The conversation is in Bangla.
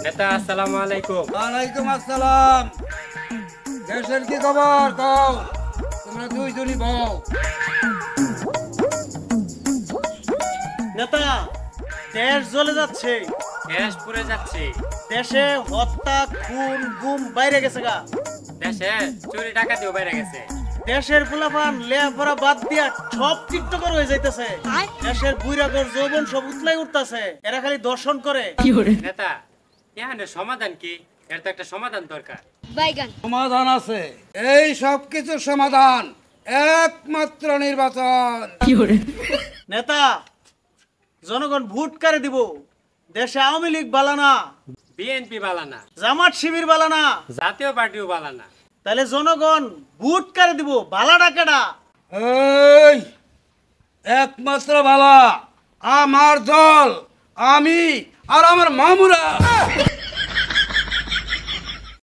নেতা আসসালামু আলাইকুম। ওয়ালাইকুম আসসালাম। দেশের কি খবর কও? তোমরা দুইজনই বউ। নেতা, দেশ জ্বলে যাচ্ছে, দেশ পুড়ে যাচ্ছে, দেশে হত্যা খুন গুম বাইরে গেছে গা, দেশে চুরি ডাকাতিও বেড়ে গেছে। দেশের পোলাপান লেখাপড়া বাদ দিয়া সব টিকটকার হয়ে যাইতেছে, দেশের বুইরাগর যৌবন সব উতলাই উঠতেছে, এরা খালি দর্শন করে। নেতা এখানে সমাধান কি? এর তো একটা সমাধান দরকার। সমাধান আছে, এই সব কিছুর সমাধান একমাত্র নির্বাচন। নেতা, জনগণ ভোট কারে দিব? দেশে আওয়ামী লীগ বালানা, বিএনপি বালানা, জামাত শিবির বালানা, জাতীয় পার্টিও বালানা। তাহলে জনগণ ভোট কারে দিব? বালাটা কেডা? এই একমাত্র বালা আমার দল, আমি আর আমার মামুরা।